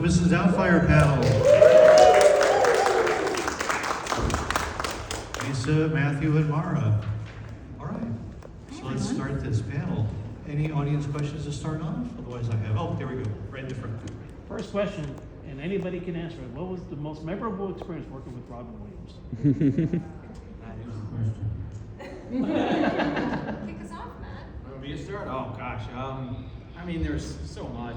Mrs. Doubtfire panel. Lisa, Matthew, and Mara. All right, so let's start this panel. Any audience questions to start off? Otherwise I have, oh, there we go, right in the front. First question, and anybody can answer it. What was the most memorable experience working with Robin Williams? That is the question. Kick us off, Matt. Want me to start? Oh gosh, I mean, there's so much.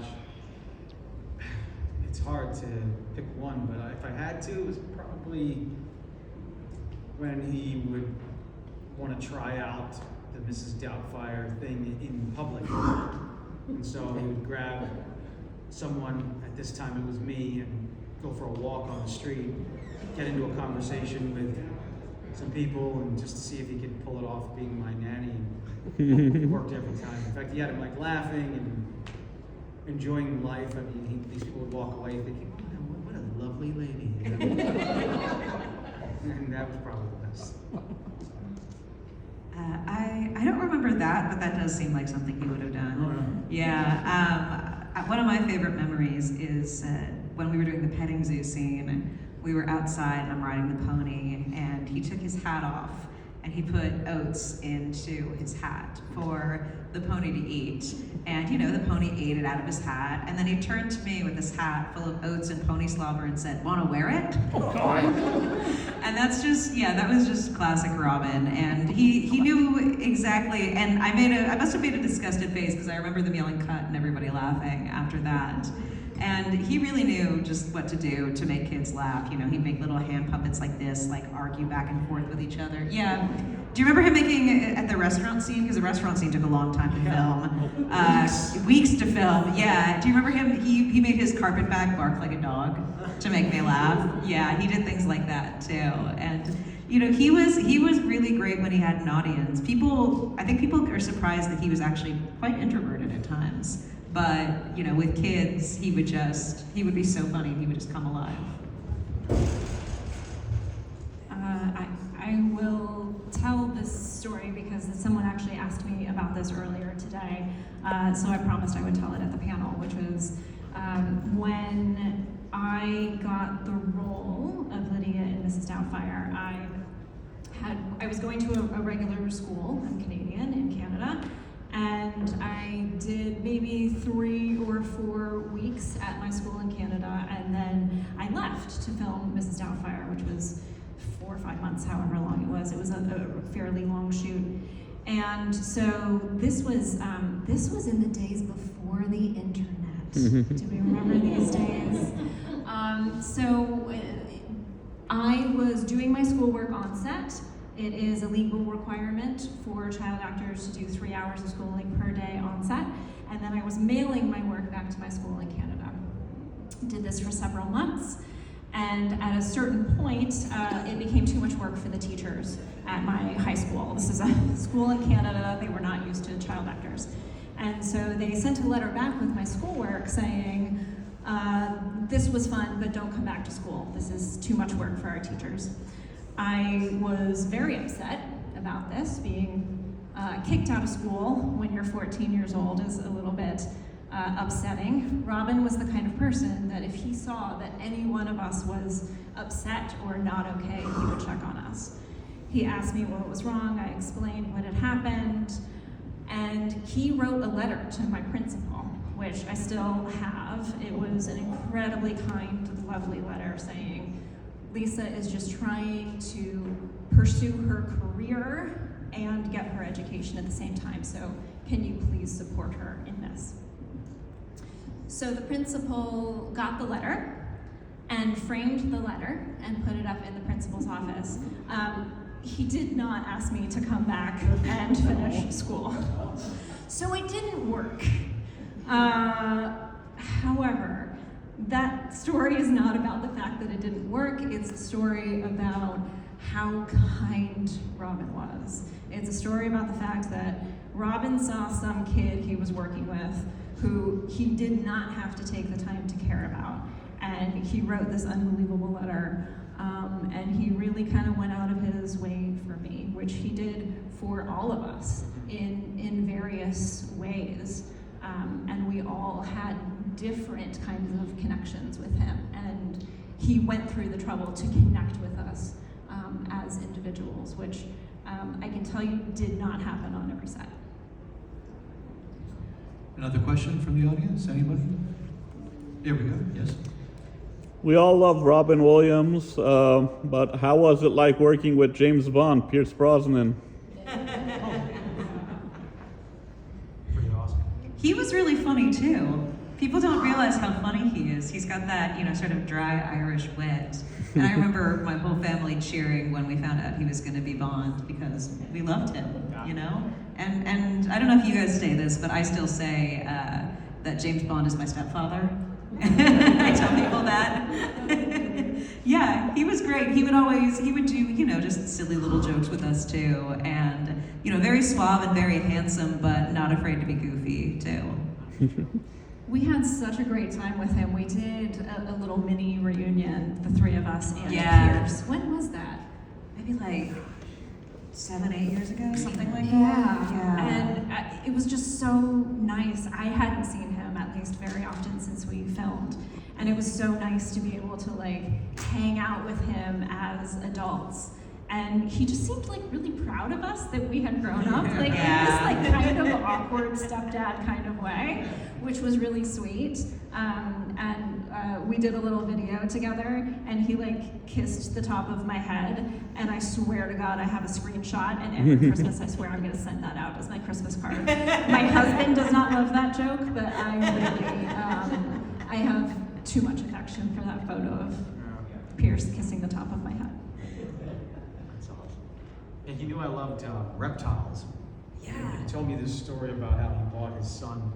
It's hard to pick one, but if I had to, it was probably when he would want to try out the Mrs. Doubtfire thing in public. And so he would grab someone, at this time it was me, and go for a walk on the street, get into a conversation with some people, and just to see if he could pull it off being my nanny. And it worked every time. In fact, he had him like laughing and enjoying life. I mean, these people would walk away thinking, oh, what a lovely lady. And that was probably the best. I don't remember that, but that does seem like something he would have done. Oh, no. Yeah. One of my favorite memories is when we were doing the petting zoo scene. We were outside and I'm riding the pony, and he took his hat off and he put oats into his hat for the pony to eat. And you know, the pony ate it out of his hat, and then he turned to me with his hat full of oats and pony slobber and said, "Wanna wear it?" And that's just, yeah, that was just classic Robin. And he knew exactly, and I must have made a disgusted face because I remember them yelling cut and everybody laughing after that. And he really knew just what to do to make kids laugh. You know, he'd make little hand puppets like this, like argue back and forth with each other. Yeah. Do you remember him making at the restaurant scene? Because the restaurant scene took a long time to film. Weeks to film, yeah. Do you remember him? He made his carpet bag bark like a dog to make me laugh. Yeah, he did things like that too. And you know, he was really great when he had an audience. I think people are surprised that he was actually quite introverted at times. But, you know, with kids, he would be so funny, he would just come alive. I will tell this story because someone actually asked me about this earlier today. So I promised I would tell it at the panel, which was when I got the role of Lydia in Mrs. Doubtfire. I was going to a regular school. I'm Canadian in Canada. And I did maybe 3 or 4 weeks at my school in Canada, and then I left to film Mrs. Doubtfire, which was 4 or 5 months, however long it was. It was a fairly long shoot. And so this was in the days before the internet. Do we remember these days? So I was doing my schoolwork on set. It is a legal requirement for child actors to do 3 hours of schooling per day on set. And then I was mailing my work back to my school in Canada. Did this for several months. And at a certain point, it became too much work for the teachers at my high school. This is a school in Canada. They were not used to child actors. And so they sent a letter back with my schoolwork saying, this was fun, but don't come back to school. This is too much work for our teachers. I was very upset about this. Being kicked out of school when you're 14 years old is a little bit upsetting. Robin was the kind of person that if he saw that any one of us was upset or not okay, he would check on us. He asked me what was wrong, I explained what had happened, and he wrote a letter to my principal, which I still have. It was an incredibly kind, lovely letter saying, Lisa is just trying to pursue her career and get her education at the same time, so can you please support her in this? So the principal got the letter and framed the letter and put it up in the principal's office. He did not ask me to come back and finish school. So it didn't work. However, that story is not about the fact that it didn't work. It's a story about how kind Robin was. It's a story about the fact that Robin saw some kid he was working with who he did not have to take the time to care about. And he wrote this unbelievable letter. And he really kind of went out of his way for me, which he did for all of us in various ways. And we all had different kinds of connections with him, and he went through the trouble to connect with us as individuals, which I can tell you did not happen on every set. Another question from the audience? Anybody? There we go. Yes. We all love Robin Williams, but how was it like working with James Bond, Pierce Brosnan? Pretty awesome. He was really funny too. People don't realize how funny he is. He's got that, sort of dry Irish wit. And I remember my whole family cheering when we found out he was going to be Bond because we loved him, And I don't know if you guys say this, but I still say that James Bond is my stepfather. I tell people that. Yeah, he was great. He would do, just silly little jokes with us too. And, very suave and very handsome, but not afraid to be goofy too. We had such a great time with him. We did a little mini reunion, the three of us and Pierce. When was that? Maybe like 7-8 years ago, something like that. Yeah. And it was just so nice. I hadn't seen him at least very often since we filmed. And it was so nice to be able to hang out with him as adults. And he just seemed really proud of us that we had grown up, in this kind of awkward stepdad kind of way, which was really sweet. We did a little video together, and he kissed the top of my head, and I swear to God I have a screenshot, and every Christmas I swear I'm gonna send that out as my Christmas card. My husband does not love that joke, but I really, I have too much affection for that photo of Pierce kissing the top of my head. That's awesome. And he knew I loved reptiles. Yeah. He told me this story about how he bought his son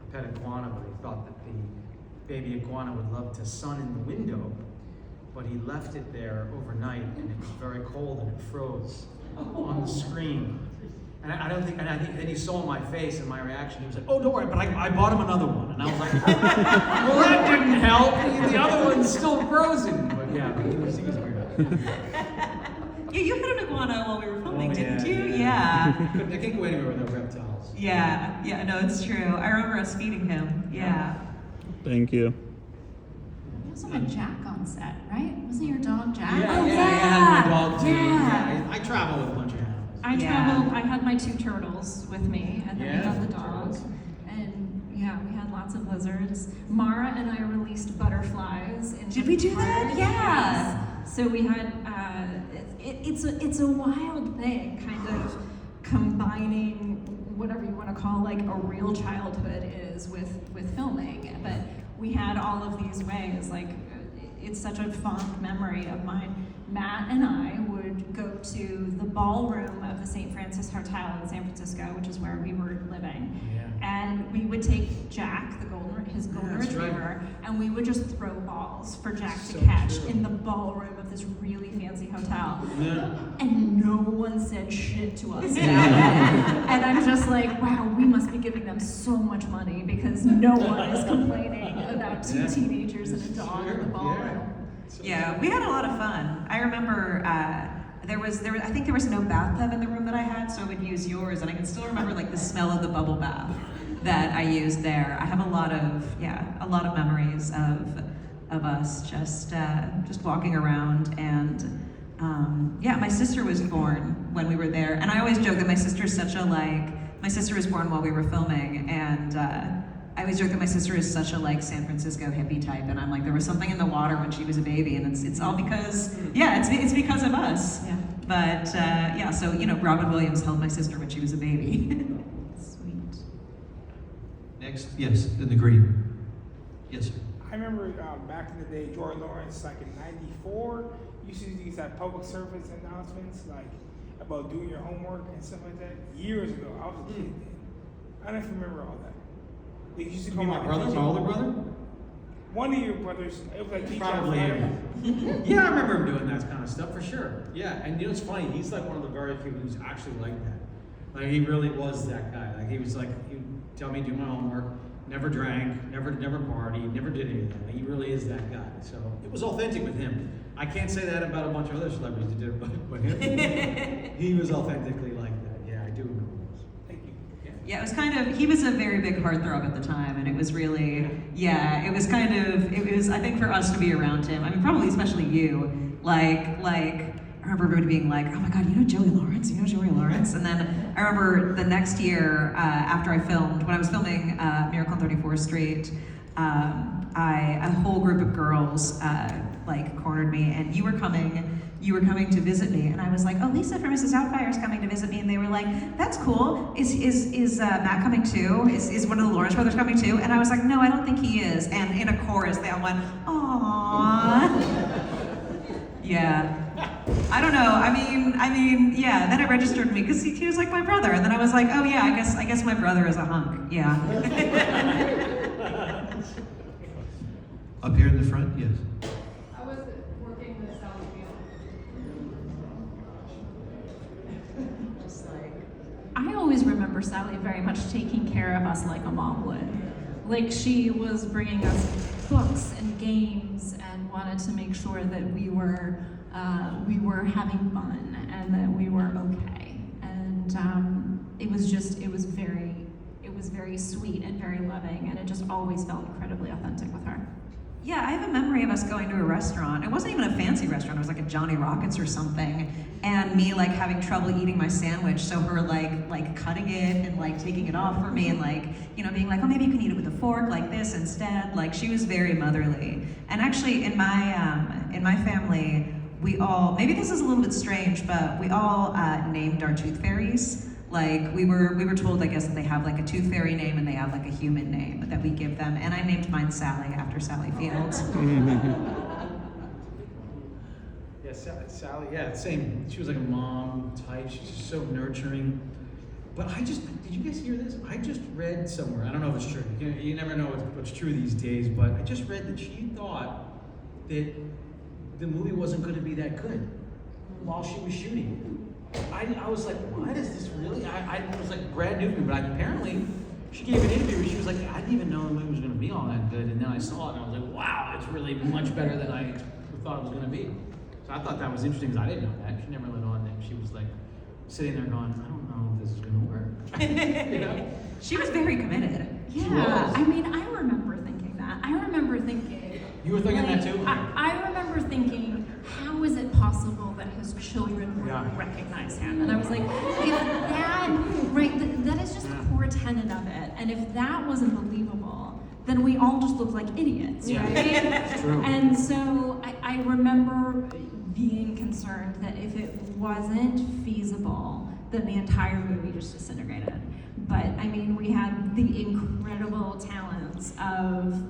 a pet iguana, but he thought that the baby iguana would love to sun in the window, but he left it there overnight, and it was very cold, and it froze on the screen. And I think then he saw my face and my reaction. He was like, "Oh, don't worry, but I bought him another one." And I was like, "Well, that didn't help. The other one's still frozen." But yeah, he was weird. Yeah, you had an iguana while we were filming, didn't you? Yeah. I can't go anywhere without reptiles. Yeah, no, it's true. I remember us feeding him. Yeah. Thank you. You also had Jack on set, right? Wasn't your dog Jack? Yeah, Oh, I had my dog too. Yeah. Yeah, I travel with a bunch of animals. I had my 2 turtles with me, and then we had the dog. turtles. And we had lots of lizards. Mara and I released butterflies. Did we do that? Yeah. So we had, it's a wild thing, kind of combining whatever you want to call a real childhood is with filming. But we had all of these ways, it's such a fond memory of mine. Matt and I would go to the ballroom of the St. Francis Hotel in San Francisco, which is where we were living. Yeah. And we would take Jack, his golden That's right. retriever, and we would just throw balls for Jack to So catch true. in the ballroom of this really fancy hotel. Yeah. And no one said shit to us about it. And I'm just like, wow, we must be giving them so much money because no one is complaining about 2 teenagers and a dog in the ballroom. Yeah, we had a lot of fun. I remember I think there was no bathtub in the room that I had, so I would use yours, and I can still remember the smell of the bubble bath that I used there. I have a lot of memories of us just walking around, and my sister was born when we were there, and I always joke that my sister was born while we were filming, and I always joke that my sister is such a San Francisco hippie type, and I'm there was something in the water when she was a baby, and it's all because it's because of us. Yeah. But so Robin Williams held my sister when she was a baby. Sweet. Next, yes, in the green. Yes, sir. I remember back in the day, George Lawrence, in '94, used to do these public service announcements, about doing your homework and stuff like that. Years ago, I was a kid then. I don't even remember all that. They used to You call mean my brother, my older brother? One of your brothers, it was Probably him. Yeah, I remember him doing that kind of stuff for sure. Yeah, and it's funny, he's one of the very few who's actually like that. He really was that guy. He was he'd tell me to do my homework, never drank, never partied, never did anything. He really is that guy. So it was authentic with him. I can't say that about a bunch of other celebrities that did it, but him, he was authentically like that. Yeah, I do remember this. Thank you. Yeah. Yeah, it was kind of, he was a very big heartthrob at the time, and it was really, yeah, it was kind of, it was, I think for us to be around him, I mean, probably especially you, like, I remember everybody being like, oh my God, you know Joey Lawrence? You know Joey Lawrence? And then I remember the next year, after I filmed, when I was filming Miracle on 34th Street, a whole group of girls like cornered me, and you were coming to visit me, and I was like, oh, Lisa from Mrs. Doubtfire is coming to visit me, and they were like, that's cool. Is Matt coming too? Is one of the Lawrence brothers coming too? And I was like, no, I don't think he is. And in a chorus, they all went, aww. Yeah. I don't know. I mean, yeah. Then it registered me because he was like my brother, and then I was like, oh yeah, I guess my brother is a hunk. Yeah. Up here in the front, yes. I was working with Sally Field. Just like, I always remember Sally very much taking care of us like a mom would. Like she was bringing us books and games and wanted to make sure that we were having fun and that we were okay. And it was very sweet and very loving, and it just always felt incredibly authentic with her. yeah, I have a memory of us going to a restaurant. It wasn't even a fancy restaurant. It was like a Johnny Rockets or something. And me like having trouble eating my sandwich. So her like cutting it and like taking it off for me and like, you know, being like, oh, maybe you can eat it with a fork like this instead. Like she was very motherly. And actually in my family, we all, maybe this is a little bit strange, but we all named our tooth fairies. Like we were told, I guess, that they have like a tooth fairy name and they have like a human name that we give them. And I named mine Sally after Sally Fields. Yeah, Sally, yeah, same. She was like a mom type. She's just so nurturing. But did you guys hear this? I just read somewhere, I don't know if it's true. You never know what's true these days, but I just read that she thought that the movie wasn't going to be that good while she was shooting. I was like, what is this really? It was like brand new to me, but apparently she gave an interview where she was like, I didn't even know the movie was going to be all that good. And then I saw it and I was like, wow, it's really much better than I thought it was going to be. So I thought that was interesting because I didn't know that. She never let on that. She was like sitting there going, I don't know if this is going to work. You know? She was very committed. Yeah, I mean, I remember thinking that. I remember thinking. You were thinking that too? I remember thinking, how is it possible that his children would recognize him? And I was like, if that, right, that is just the core tenet of it. And if that wasn't believable, then we all just look like idiots, right? It's true. And so I remember being concerned that if it wasn't feasible, then the entire movie just disintegrated. But I mean, we had the incredible talents of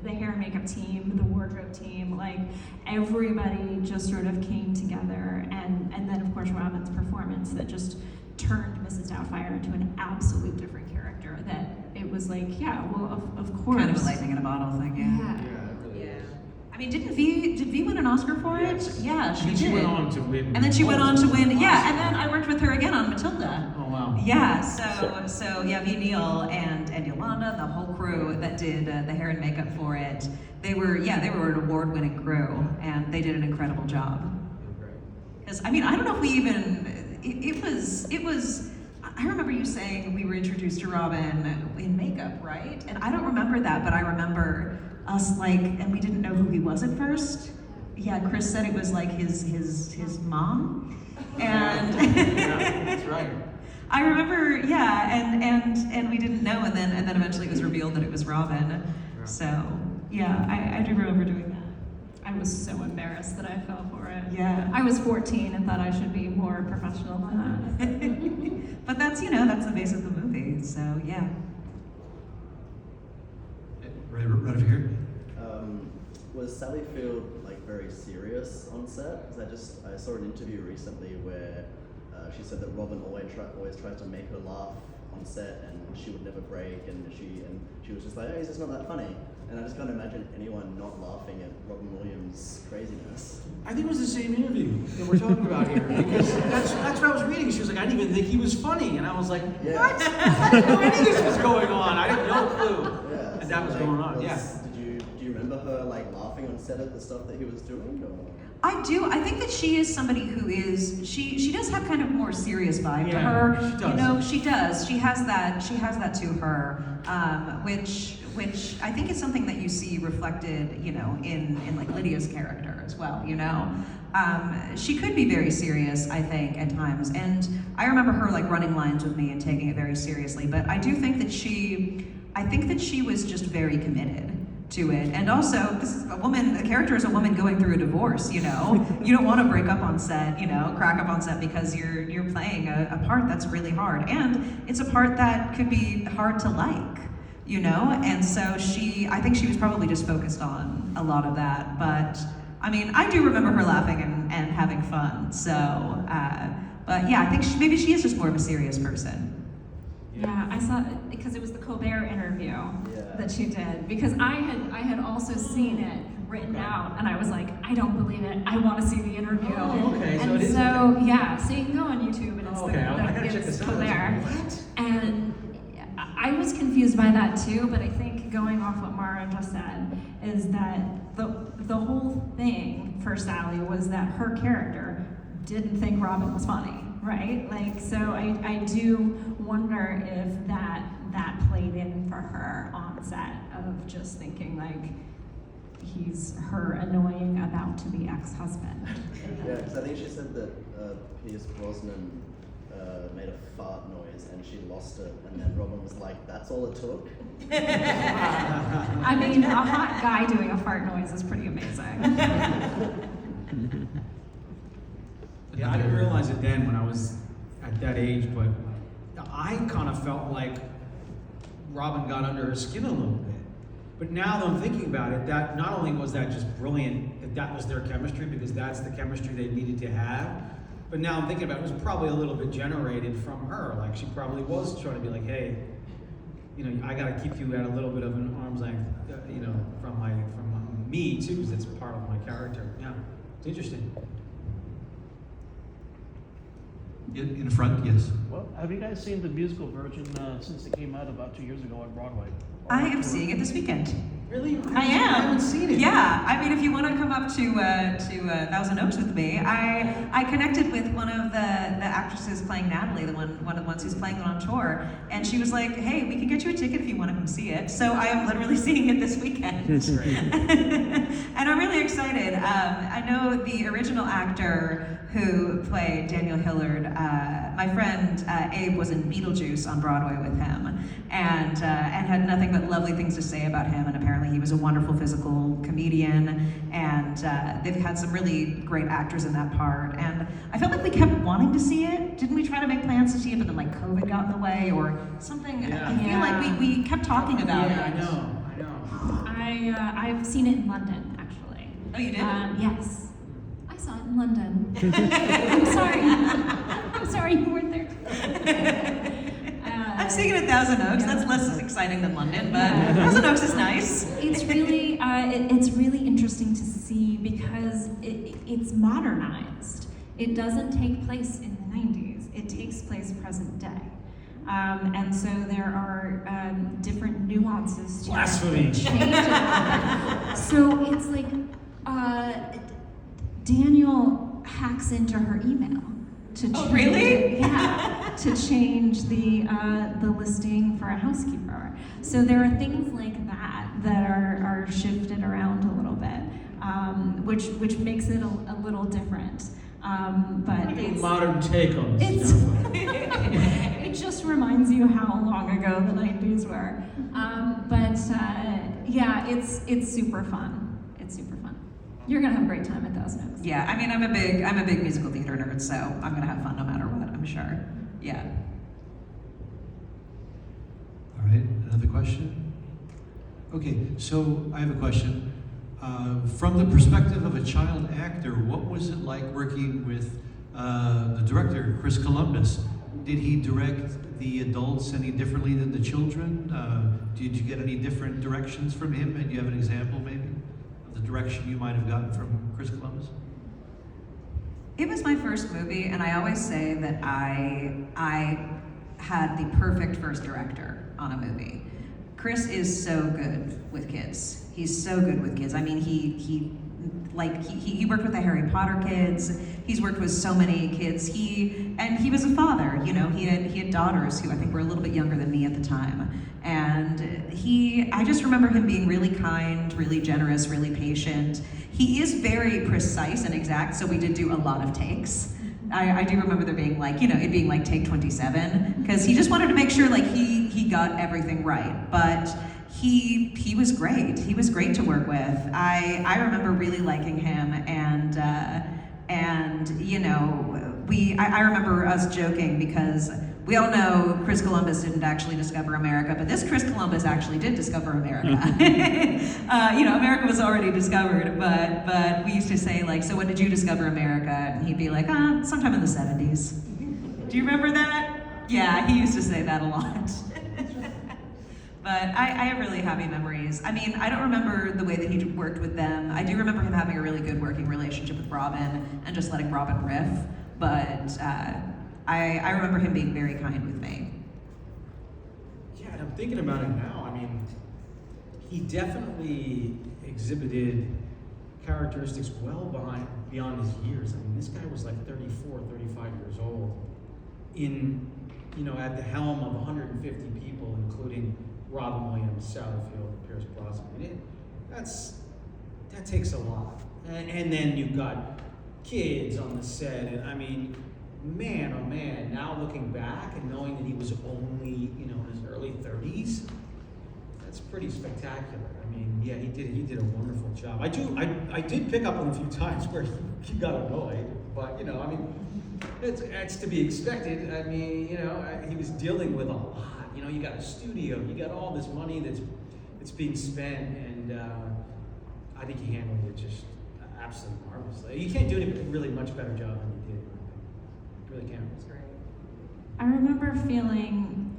the hair and makeup team, the wardrobe team, like everybody just sort of came together, and then of course Robin's performance that just turned Mrs. Doubtfire into an absolute different character. That it was like, yeah, well, of course. Kind of a lightning in a bottle thing, yeah. Yeah. I mean, did V win an Oscar for it? Yeah, she did. She went on to win. And then she went on to win, yeah, and then I worked with her again on Matilda. Oh, wow. Yeah, so yeah, V. Neal and Yolanda, the whole crew that did the hair and makeup for it, they were an award-winning crew, and they did an incredible job. Because, I mean, I don't know if we even, it was, I remember you saying we were introduced to Robin in makeup, right? And I don't remember that, but I remember us and we didn't know who he was at first. Yeah, Chris said it was like his mom. And Yeah, that's right. I remember, yeah, and we didn't know, and then eventually it was revealed that it was Robin. Yeah. So yeah, I do remember doing that. I was so embarrassed that I fell for it. Yeah. I was 14 and thought I should be more professional than that. But that's the base of the movie. So yeah. Right over here. Was Sally Field very serious on set? Because I saw an interview recently where she said that Robin always tries to make her laugh on set, and she would never break, and she was just like, oh, he's just not that funny. And I just can't imagine anyone not laughing at Robin Williams' craziness. I think it was the same interview that we're talking about here, because that's what I was reading. She was like, I didn't even think he was funny, and I was like, what? I didn't know any of this was going on. I had no clue that was going on. Do you remember her laughing on set at the stuff that he was doing? Or? I do. I think that she is somebody who is she does have kind of more serious vibe to Yeah, her. she does. You know, she does. She has that to her, which I think is something that you see reflected, you know, in like Lydia's character as well. You know, she could be very serious, I think, at times, and I remember her like running lines with me and taking it very seriously. But I do think that she was just very committed to it. And also, this is the character is a woman going through a divorce, you know? You don't want to break up on set, you know, crack up on set because you're playing a part that's really hard. And it's a part that could be hard to like, you know? And so I think she was probably just focused on a lot of that. But, I mean, I do remember her laughing and having fun. So, but yeah, I think maybe she is just more of a serious person. Yeah, I saw it because it was the Colbert interview that she did. Because I had also seen it written out, and I was like, I don't believe it. I want to see the interview. Oh, okay, so And it is so okay. yeah, so you can go on YouTube and it's Okay, I gotta check it's this out. Colbert. What? And I was confused by that too, but I think going off what Mara just said is that the whole thing for Sally was that her character didn't think Robin was funny, right? Like, so I do wonder if that played in for her on set of just thinking like he's her annoying about to be ex-husband. Yeah, because I think she said that Pierce Brosnan made a fart noise and she lost it, and then Robin was like, "That's all it took." I mean, a hot guy doing a fart noise is pretty amazing. Yeah, I didn't realize it then when I was at that age, but I kind of felt like Robin got under her skin a little bit. But now that I'm thinking about it, that not only was that just brilliant, that was their chemistry, because that's the chemistry they needed to have, but now I'm thinking about it, was probably a little bit generated from her. Like, she probably was trying to be like, hey, you know, I gotta keep you at a little bit of an arm's length, you know, from me too, because it's part of my character. Yeah, it's interesting. In front, yes. Well, have you guys seen the musical version since it came out about 2 years ago on Broadway? I am seeing it this weekend. Really? I am. I haven't seen it. Yeah, I mean, if you want to come up to Thousand Oaks with me, I connected with one of the actresses playing Natalie, one of the ones who's playing it on tour, and she was like, "Hey, we can get you a ticket if you want to come see it." So I am literally seeing it this weekend, and I'm really excited. I know the original actor who played Daniel Hillard. My friend Abe was in Beetlejuice on Broadway with him, and had nothing but lovely things to say about him. And apparently, he was a wonderful physical comedian. And they've had some really great actors in that part. And I felt like we kept wanting to see it. Didn't we try to make plans to see it, but then like COVID got in the way or something? Yeah. I feel like we kept talking about it. Yeah, I know. I've seen it in London, actually. Oh, you did? Yes. I saw it in London. I'm sorry. I'm sorry you weren't there. I'm seeing it at Thousand Oaks. Yeah. That's less exciting than London, but Thousand Oaks is nice. It's really, it's really interesting to see because it's modernized. It doesn't take place in the 90s. It takes place present day. And so there are different nuances to Blasphemy. it. So it's like Daniel hacks into her email to change, really? Yeah, to change the listing for a housekeeper. So there are things like that are shifted around a little bit, which makes it a little different. But Like a it's modern take on this it's stuff. it just reminds you how long ago the 90s were. Yeah, it's super fun. It's super fun. You're gonna have a great time at Thousand Oaks. Yeah, I mean, I'm a big musical theater nerd, so I'm gonna have fun no matter what, I'm sure. Yeah. All right, another question? Okay, so I have a question. From the perspective of a child actor, what was it like working with the director, Chris Columbus? Did he direct the adults any differently than the children? Did you get any different directions from him? And do you have an example, maybe, of the direction you might have gotten from Chris Columbus? It was my first movie, and I always say that I had the perfect first director on a movie. Chris is so good with kids. He's so good with kids. I mean, he worked with the Harry Potter kids. He's worked with so many kids. He was a father. You know, he had daughters who I think were a little bit younger than me at the time. And I just remember him being really kind, really generous, really patient. He is very precise and exact, so we did do a lot of takes. I do remember there being like, you know, it being like take 27, because he just wanted to make sure like he got everything right. But he was great. He was great to work with. I remember really liking him, and you know, I remember us joking because we all know Chris Columbus didn't actually discover America, but this Chris Columbus actually did discover America. You know, America was already discovered, but we used to say like, so when did you discover America? And he'd be like, sometime in the 70s. Do you remember that? Yeah, he used to say that a lot. But I have really happy memories. I mean, I don't remember the way that he worked with them. I do remember him having a really good working relationship with Robin and just letting Robin riff, but I remember him being very kind with me. Yeah, and I'm thinking about it now. I mean, he definitely exhibited characteristics well beyond his years. I mean, this guy was like 34, 35 years old, at the helm of 150 people, including Robin Williams, Sally Field, Pierce Brosnan. I mean, that takes a lot. And then you've got kids on the set, and I mean, man, oh man, now looking back and knowing that he was only, in his early 30s, that's pretty spectacular. I mean, yeah, he did a wonderful job. I did pick up on a few times where he got annoyed, but, I mean, it's to be expected. I mean, he was dealing with a lot. You got a studio, you got all this money that's being spent, and I think he handled it just absolutely marvelously. You can't do any really much better job than he did. You really can't. It's great. I remember feeling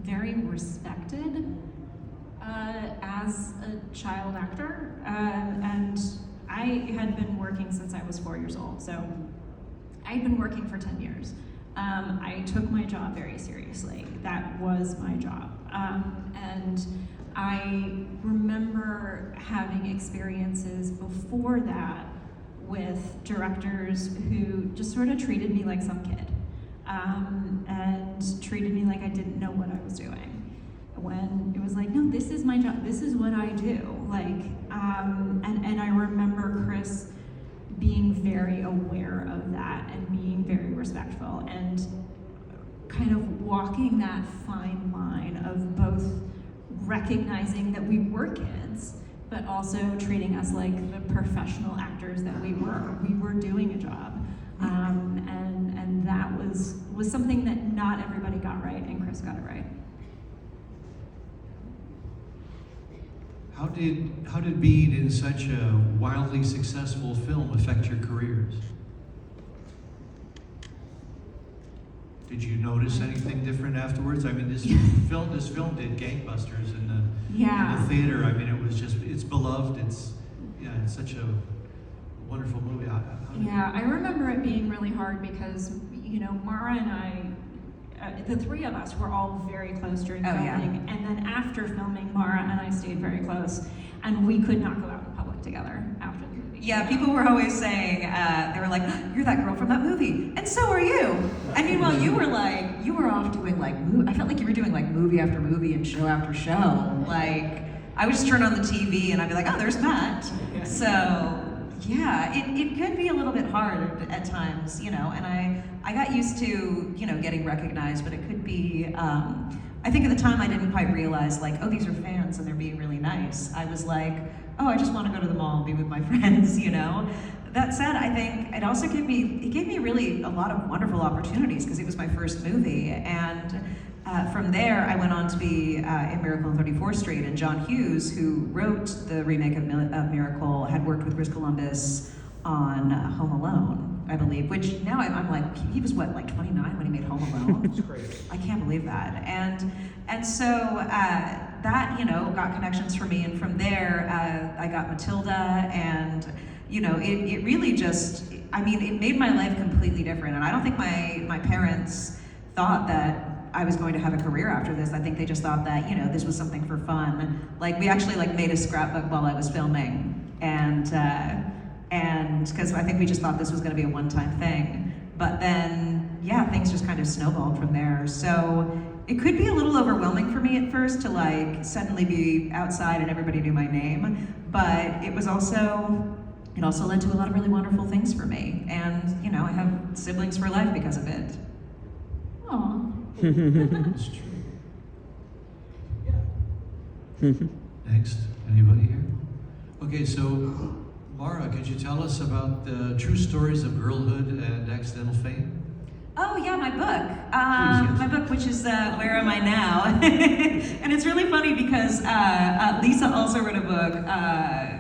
very respected as a child actor, and I had been working since I was 4 years old, so I'd been working for 10 years. I took my job very seriously. That was my job. And I remember having experiences before that with directors who just sort of treated me like some kid, and treated me like I didn't know what I was doing. When it was like, no, this is my job, this is what I do. And I remember Chris being very aware of that and being very respectful and kind of walking that fine line of both recognizing that we were kids, but also treating us like the professional actors that we were. We were doing a job. And that was something that not everybody got right, and Chris got it right. How did being in such a wildly successful film affect your careers? Did you notice anything different afterwards? I mean, this film did gangbusters in the theater. I mean, it's beloved. It's such a wonderful movie. I remember it being really hard because Mara and I. The three of us were all very close during filming, and then after filming, Mara and I stayed very close, and we could not go out in public together after the movie. Yeah, people were always saying, they were like, you're that girl from that movie, and so are you. I mean, while you were off doing I felt like you were doing like movie after movie and show after show. Like, I would just turn on the TV and I'd be like, oh, there's Matt. So, yeah, it could be a little bit hard at times, and I got used to, getting recognized, but it could be, I think at the time I didn't quite realize, like, oh, these are fans and they're being really nice. I was like, oh, I just want to go to the mall and be with my friends, That said, I think it also gave me really a lot of wonderful opportunities because it was my first movie, and from there I went on to be in Miracle on 34th Street, and John Hughes, who wrote the remake of Miracle, had worked with Chris Columbus on Home Alone, I believe, which now I'm like, he was what, like 29 when he made Home Alone? It's crazy. I can't believe that. And so that, got connections for me, and from there I got Matilda, and it really just, it made my life completely different, and I don't think my parents thought that I was going to have a career after this. I think they just thought that, you know, this was something for fun. Like, we actually like made a scrapbook while I was filming, and because I think we just thought this was going to be a one-time thing. But then, yeah, things just kind of snowballed from there. So it could be a little overwhelming for me at first to like suddenly be outside and everybody knew my name, but it also led to a lot of really wonderful things for me. And, you know, I have siblings for life because of it. Aw. It's true. Next, anybody here? Okay, so Mara, could you tell us about the true stories of girlhood and accidental fame? Oh yeah, my book. Please, yes. My book, which is Where Am I Now? And it's really funny because Lisa also wrote a book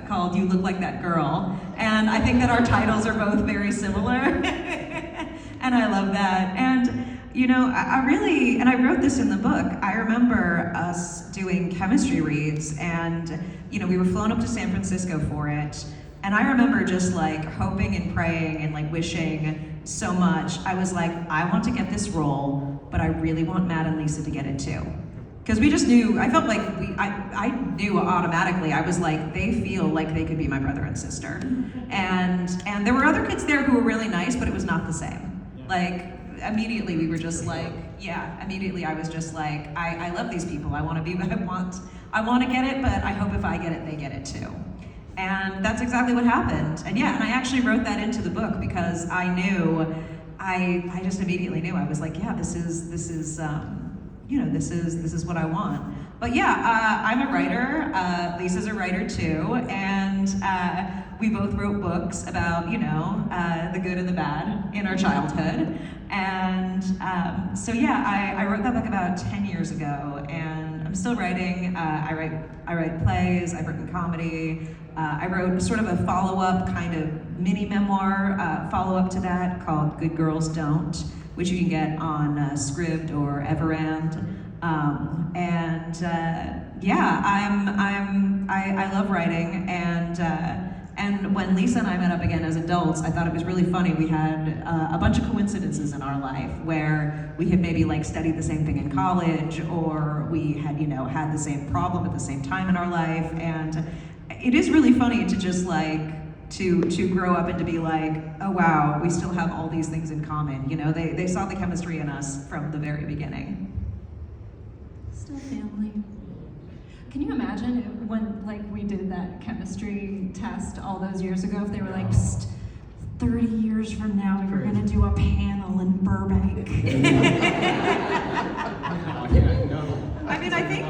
called You Look Like That Girl. And I think that our titles are both very similar. And I love that. And you know, and I wrote this in the book. I remember us doing chemistry reads, and you know, we were flown up to San Francisco for it. And I remember just like hoping and praying and like wishing so much. I was like, I want to get this role, but I really want Matt and Lisa to get it too. Because we just knew, I felt like I knew automatically. I was like, they feel like they could be my brother and sister. And there were other kids there who were really nice, but it was not the same. Like, immediately we were just like, yeah, immediately I was just like, I love these people. I want to get it, but I hope if I get it, they get it too. And that's exactly what happened. And yeah, and I actually wrote that into the book because I knew, I just immediately knew. I was like, yeah, this is what I want. But yeah, I'm a writer. Lisa's a writer too, and we both wrote books about, you know, the good and the bad in our childhood. And so yeah, I wrote that book about 10 years ago, and I'm still writing. I write plays. I've written comedy. I wrote sort of a follow-up kind of mini memoir follow-up to that called Good Girls Don't, which you can get on Scribd or Everand. Yeah, I love writing, and when Lisa and I met up again as adults, I thought it was really funny. We had a bunch of coincidences in our life where we had maybe like studied the same thing in college, or we had, you know, had the same problem at the same time in our life. And it is really funny to just like to grow up and to be like, oh wow, we still have all these things in common. You know, they saw the chemistry in us from the very beginning. Still family. Can you imagine when, like, we did that chemistry test all those years ago, if they were like, 30 years from now, you're gonna do a panel in Burbank? I mean, I think,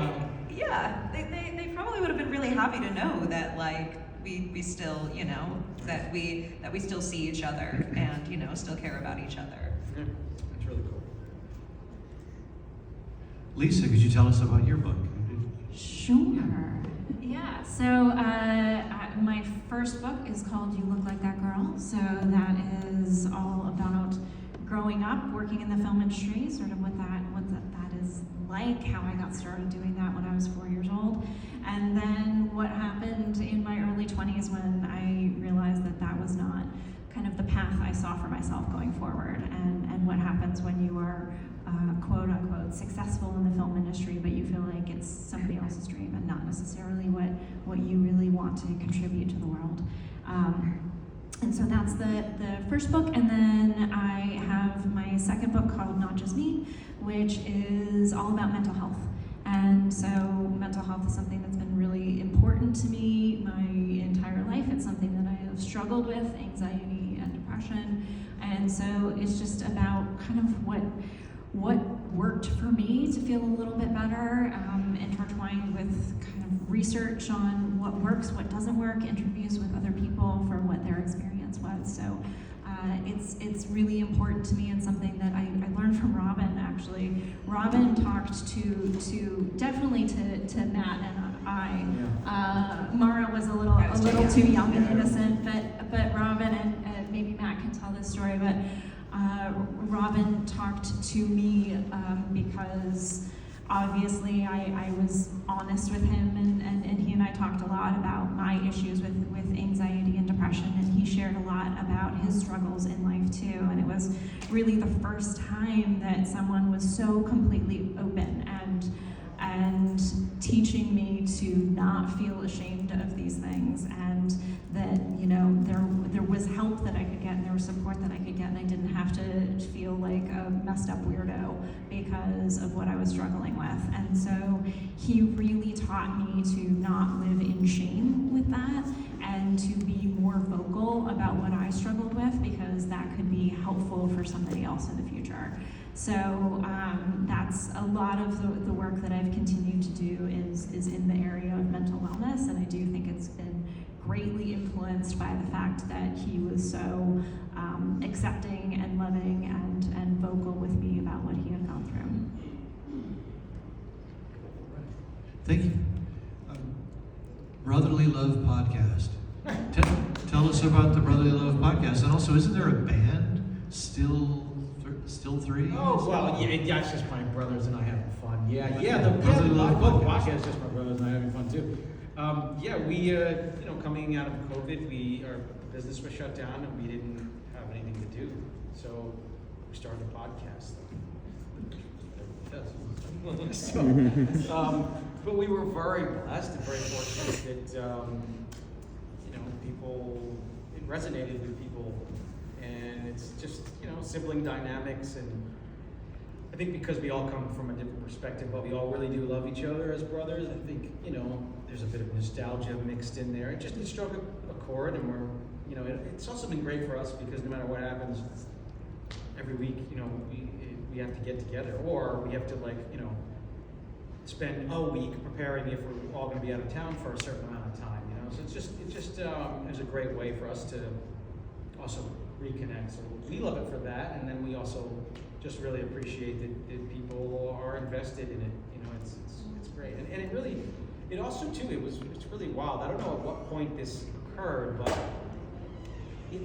yeah, they probably would have been really happy to know that, like, we still, you know, that we still see each other and, you know, still care about each other. Yeah, that's really cool. Lisa, could you tell us about your book? Sure. Yeah, so my first book is called You Look Like That Girl. So that is all about growing up, working in the film industry, sort of what that is like, how I got started doing that when I was 4 years old. And then what happened in my early 20s when I realized that that was not kind of the path I saw for myself going forward, and what happens when you are quote unquote successful in the film industry, but you feel like it's somebody else's dream and not necessarily what you really want to contribute to the world. And so that's the first book, and then I have my second book called Not Just Me, which is all about mental health. And so mental health is something that's been really important to me my entire life. It's something that I have struggled with, anxiety and depression. And so it's just about kind of what worked for me to feel a little bit better, intertwined with kind of research on what works, what doesn't work, interviews with other people for what their experience was. So it's really important to me, and something that I learned from Robin, actually. Robin talked to definitely to Matt and I. Mara was a little too young and innocent, but Robin and maybe Matt can tell this story, but Robin talked to me because obviously I was honest with him, and he and I talked a lot about my issues with anxiety and depression, and he shared a lot about his struggles in life too. And it was really the first time that someone was so completely open and teaching me to not feel ashamed of these things, and that, you know, there was help that I could get and there was support that I could get, and I didn't have to feel like a messed up weirdo because of what I was struggling with. And so he really taught me to not live in shame with that, and to be more vocal about what I struggled with, because that could be helpful for somebody else in the future. So that's a lot of the work that I've continued to do is in the area of mental wellness, and I do think it's been greatly influenced by the fact that he was so accepting and loving and vocal with me about what he had gone through. Thank you. Brotherly Love Podcast. Tell us about the Brotherly Love Podcast, and also, isn't there a band still three? Oh, well, yeah, it's just my brothers and I having fun. The Brotherly Love podcast is just my brothers and I having fun too. We, coming out of COVID, our business was shut down and we didn't have anything to do. So we started a podcast. But we were very blessed and very fortunate that, it resonated with people. And it's just, sibling dynamics, and I think because we all come from a different perspective, but we all really do love each other as brothers. I think, there's a bit of nostalgia mixed in there. It just struck a chord, and we're, it's also been great for us because no matter what happens, every week, we have to get together, or we have to spend a week preparing if we're all going to be out of town for a certain amount of time, So it's just a great way for us to also reconnect. So we love it for that, and then we also just really appreciate that people are invested in it. It's great, and it really, it also too, it's really wild. I don't know at what point this occurred, but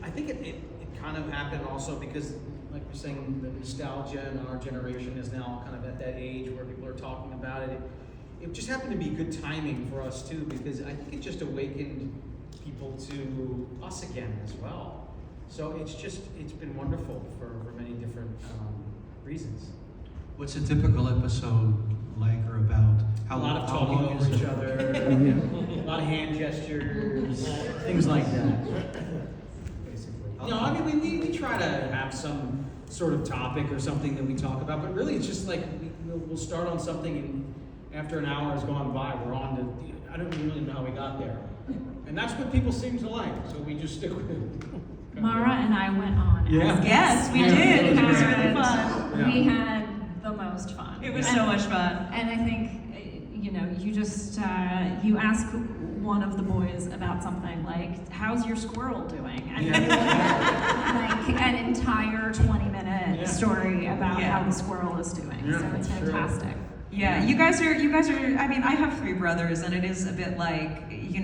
I think it kind of happened also because, like we're saying, the nostalgia in our generation is now kind of at that age where people are talking about it. It just happened to be good timing for us too, because I think it just awakened people to us again as well. So it's been wonderful for many different reasons. What's a typical episode like, or about? A lot of talking over each other, a lot of hand gestures, things like that. Basically. We try to have some sort of topic or something that we talk about, but really it's just like we'll start on something, and after an hour has gone by, we're on to, I don't really know how we got there. And that's what people seem to like, so we just stick with it. Mara and I went on. Yeah. Yes, we did. It was really fun. Yeah. We had the most fun. It was so much fun. And I think, you just, you ask one of the boys about something like, how's your squirrel doing? And like an entire 20-minute story about how the squirrel is doing. Yeah, So it's fantastic. Yeah, you guys are, I mean, I have 3 brothers, and it is a bit like, you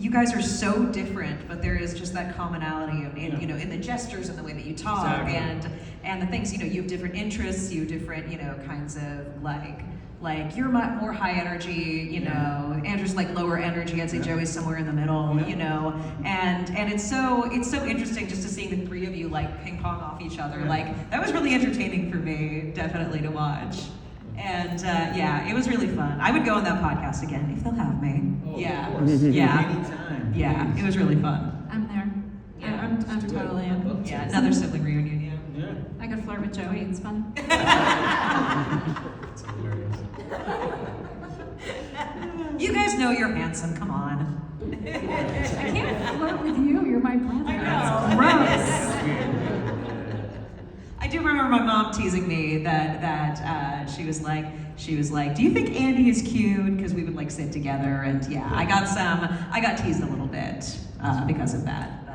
guys are so different, but there is just that commonality in the gestures and the way that you talk, exactly. and the things, you have different interests, you have different, kinds of like you're more high energy, Andrew's like lower energy, I'd say Joey's somewhere in the middle, and it's so interesting just to see the 3 of you like ping pong off each other. Like, that was really entertaining for me, definitely, to watch. And it was really fun. I would go on that podcast again if they'll have me. Oh, yeah. Of course. Yeah. Anytime. Yeah, it was really fun. I'm there. Yeah, I'm totally in. Yeah, another sibling reunion, Yeah. I could flirt with Joey, it's fun. It's hilarious. You guys know you're handsome, come on. I can't flirt with you, you're my brother. I know. Gross. I do remember my mom teasing me that she was like, do you think Andy is cute? Because we would like sit together, and I got teased a little bit because of that,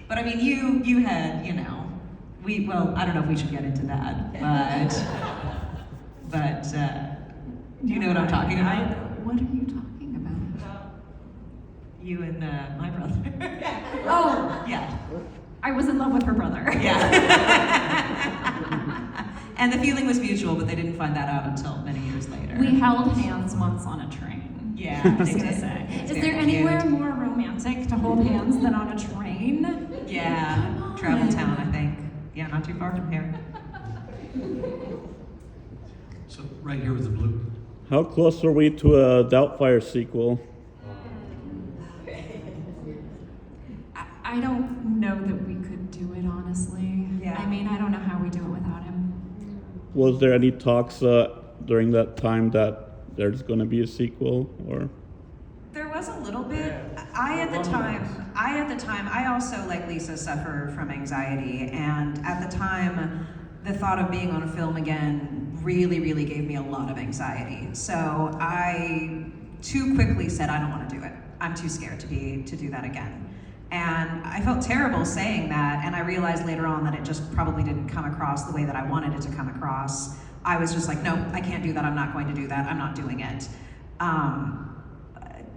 But I mean, you had, I don't know if we should get into that, but you know what I'm talking about? What are you talking about? You and my brother. Oh, Yeah. I was in love with her brother. Yeah. And the feeling was mutual, but they didn't find that out until many years later. We held hands once on a train. Yeah, Just they to did. say. It's Is very there anywhere cute. more romantic to hold hands than on a train? Maine? Yeah, Come Travel on. Town, I think. Yeah, not too far from here. So right here with the blue. How close are we to a Doubtfire sequel? I don't know that we could do it, honestly. Yeah. I mean, I don't know how we do it without him. Was there any talks during that time that there's going to be a sequel, or? There was a little bit. Yeah. I at the time, I also, like Lisa, suffer from anxiety, and at the time, the thought of being on a film again really, really gave me a lot of anxiety. So I too quickly said, I don't want to do it. I'm too scared to do that again. And I felt terrible saying that, and I realized later on that it just probably didn't come across the way that I wanted it to come across. I was just like, no, I can't do that. I'm not going to do that. I'm not doing it.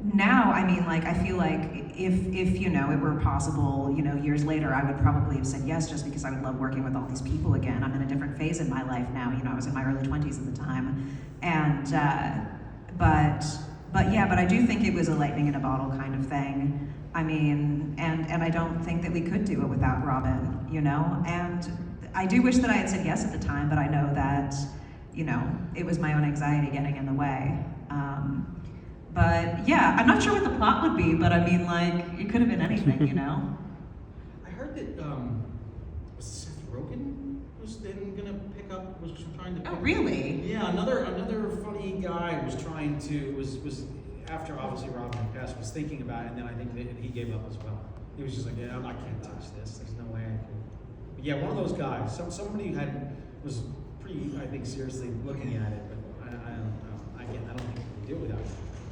Now, I mean, like, I feel like if you know, it were possible, you know, years later, I would probably have said yes, just because I would love working with all these people again. I'm in a different phase in my life now. You know, I was in my early 20s at the time, and but I do think it was a lightning in a bottle kind of thing. I mean, and I don't think that we could do it without Robin, you know. And I do wish that I had said yes at the time, but I know that, you know, it was my own anxiety getting in the way. But yeah, I'm not sure what the plot would be, but I mean, like, it could have been anything, you know? I heard that was Seth Rogen was then gonna pick up, was trying to. Oh, really? Yeah, another funny guy was trying to was after obviously Robin had passed, was thinking about it, and then I think that he gave up as well. He was just like, yeah, I can't touch this. There's no way I can. But yeah, one of those guys, somebody who was pretty, I think, seriously looking at it, but I don't know. Again, I don't think we can do it without it.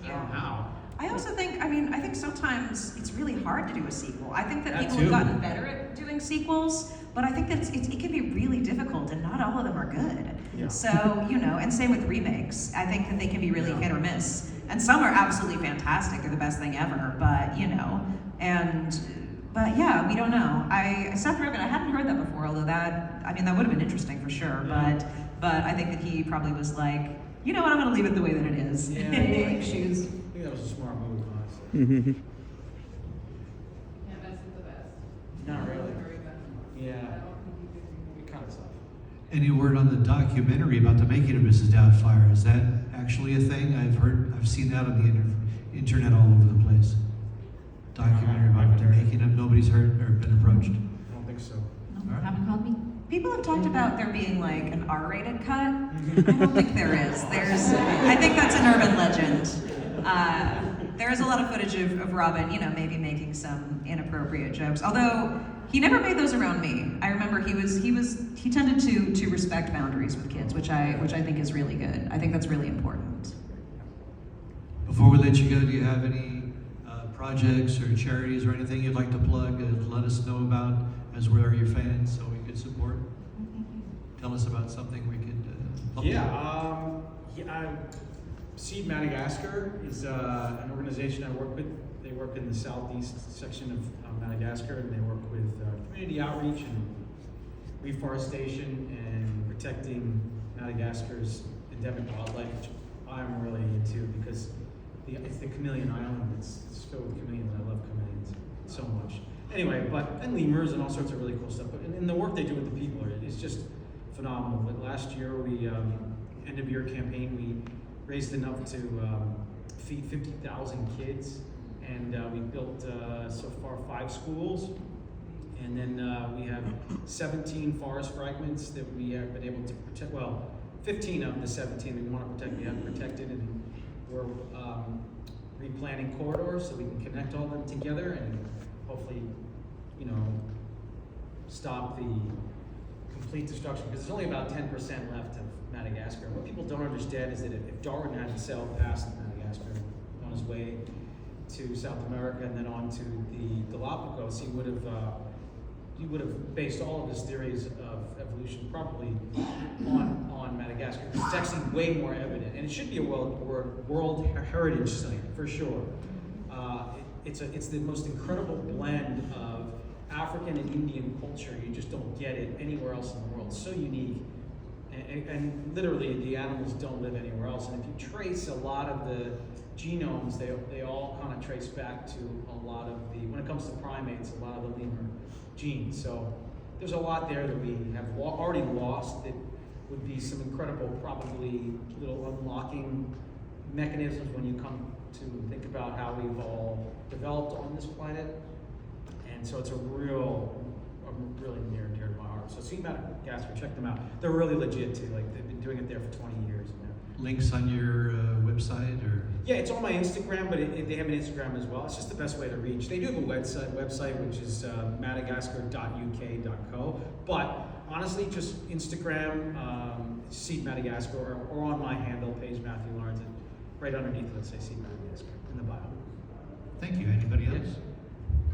I don't know how. I also think, I think sometimes it's really hard to do a sequel. I think that That people too. have gotten better at doing sequels, but I think that it can be really difficult, and not all of them are good. Yeah. So, you know, and same with remakes. I think that they can be really hit or miss. And some are absolutely fantastic, they're the best thing ever, but, you know, but yeah, we don't know. Seth Rogen, I hadn't heard that before, although that would have been interesting for sure, Yeah. but I think that he probably was like, you know what, I'm gonna leave it the way that it is. Yeah. Big shoes. I think that was a smart move, honestly. Mhm. Can't mess with the best. Not really. Very best. Yeah. I don't think you could. It kind of sucked. Any word on the documentary about the making of Mrs. Doubtfire? Is that actually a thing? I've seen that on the internet all over the place. Documentary about the making of. Nobody's heard or been approached. I don't think so. No, haven't called me. People have talked about there being like an R-rated cut. I don't think there is. I think that's an urban legend. There is a lot of footage of Robin, you know, maybe making some inappropriate jokes. Although he never made those around me. I remember he tended to respect boundaries with kids, which I think is really good. I think that's really important. Before we let you go, do you have any projects or charities or anything you'd like to plug? Let us know about, as we're your fans, so we could support. Tell us about something we could help Seed Madagascar is an organization I work with. They work in the southeast section of Madagascar, and they work with community outreach and reforestation and protecting Madagascar's endemic wildlife, which I'm really into because it's the chameleon island. It's filled with chameleons. I love chameleons so much. Anyway, and lemurs and all sorts of really cool stuff. But and the work they do with the people is just phenomenal. But last year, we end of year campaign, we raised enough to feed 50,000 kids, and we built so far 5 schools, and then we have 17 forest fragments that we have been able to protect. Well, 15 of the 17 we want to protect, we have protected, and we're replanting corridors so we can connect all of them together and hopefully, you know, stop the complete destruction, because there's only about 10% left of Madagascar. What people don't understand is that if Darwin hadn't sailed past Madagascar on his way to South America and then on to the Galapagos, he would have based all of his theories of evolution probably on Madagascar. It's actually way more evident, and it should be a World Heritage Site for sure. It's the most incredible blend of African and Indian culture. You just don't get it anywhere else in the world. It's so unique. And literally, the animals don't live anywhere else. And if you trace a lot of the genomes, they all kind of trace back to a lot of when it comes to primates, a lot of the lemur genes. So there's a lot there that we have already lost that would be some incredible, probably little unlocking mechanisms when you come to think about how we've all developed on this planet. And so it's really near and dear to my heart. So Seed Madagascar, check them out. They're really legit too. Like they've been doing it there for 20 years now. Links on your website or? Yeah, it's on my Instagram, but they have an Instagram as well. It's just the best way to reach. They do have a website which is madagascar.uk.co. But honestly, just Instagram, Seed Madagascar, or on my handle page, Matthew Lawrence, and right underneath it, let's say Seed Madagascar in the bio. Thank you. Anybody else?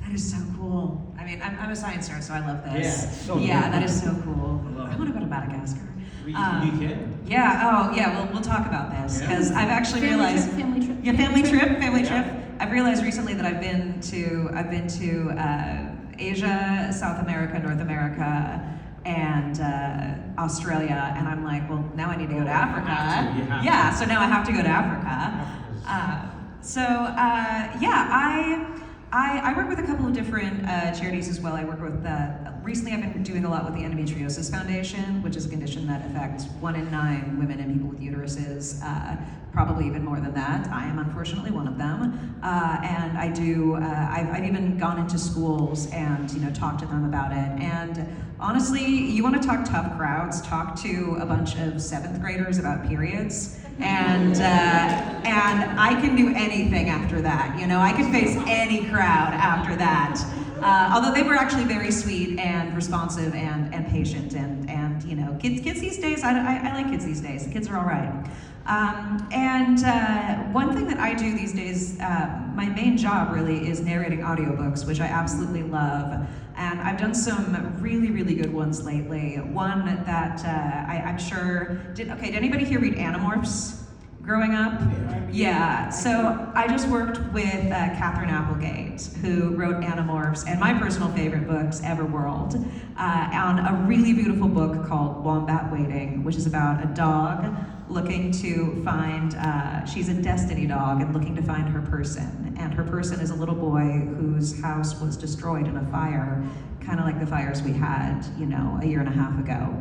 That is so cool. I mean, I'm a science nerd, so I love this. Yeah, so yeah, cool. that is so cool. I love I want to go to Madagascar. You can. Yeah. Oh, yeah. We'll talk about this because I've actually realized. Family trip. Yeah, family trip. Yeah. I've realized recently that I've been to Asia, South America, North America, and Australia, and I'm like, well, now I need to go to Africa. So now I have to go to Africa. I work with a couple of different charities as well. I work with, recently I've been doing a lot with the Endometriosis Foundation, which is a condition that affects 1 in 9 women and people with uteruses, probably even more than that. I am unfortunately one of them. And I do, I've even gone into schools and, talked to them about it. And honestly, you want to talk tough crowds, talk to a bunch of 7th graders about periods. And I can do anything after that. I can face any crowd after that. Although they were actually very sweet and responsive and patient and kids these days. I like kids these days. The kids are all right. One thing that I do these days, my main job really is narrating audiobooks, which I absolutely love. And I've done some really, really good ones lately. One that I'm sure, did anybody here read Animorphs growing up? Yeah, so I just worked with Catherine Applegate, who wrote Animorphs, and my personal favorite books, Everworld, on a really beautiful book called Wombat Waiting, which is about a dog looking to find, she's a destiny dog and looking to find her person. And her person is a little boy whose house was destroyed in a fire, kind of like the fires we had, a year and a half ago.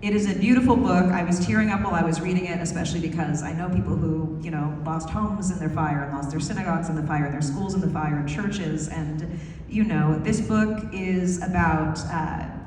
It is a beautiful book. I was tearing up while I was reading it, especially because I know people who, lost homes in their fire and lost their synagogues in the fire, and their schools in the fire, and churches. And, this book is about,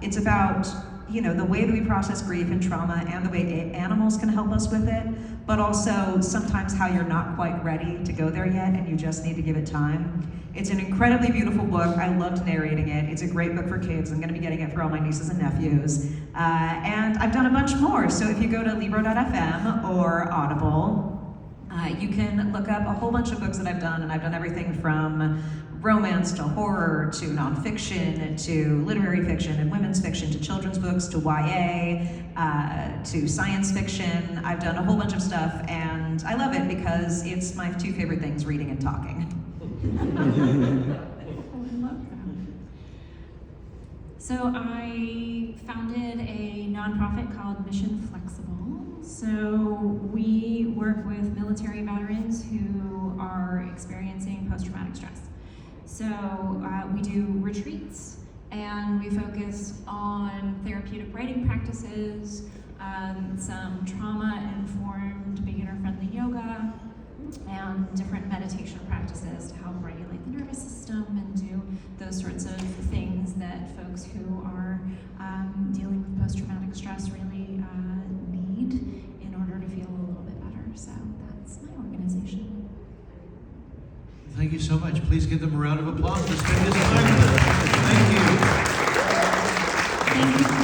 it's about, the way that we process grief and trauma and the way animals can help us with it, but also sometimes how you're not quite ready to go there yet and you just need to give it time. It's an incredibly beautiful book. I loved narrating it. It's a great book for kids. I'm going to be getting it for all my nieces and nephews. And I've done a bunch more. So if you go to Libro.fm or Audible, you can look up a whole bunch of books that I've done, and I've done everything from romance to horror to nonfiction to literary fiction and women's fiction to children's books to YA to science fiction. I've done a whole bunch of stuff, and I love it because it's my 2 favorite things, reading and talking. So I founded a nonprofit called Mission Flexible. So we work with military veterans who are experiencing post-traumatic stress. So we do retreats, and we focus on therapeutic writing practices, some trauma-informed beginner-friendly yoga, and different meditation practices to help regulate the nervous system and do those sorts of things that folks who are dealing with post-traumatic stress really need in order to feel a little bit better. So that's my organization. Thank you so much. Please give them a round of applause for spending this time with us. Thank you. Thank you.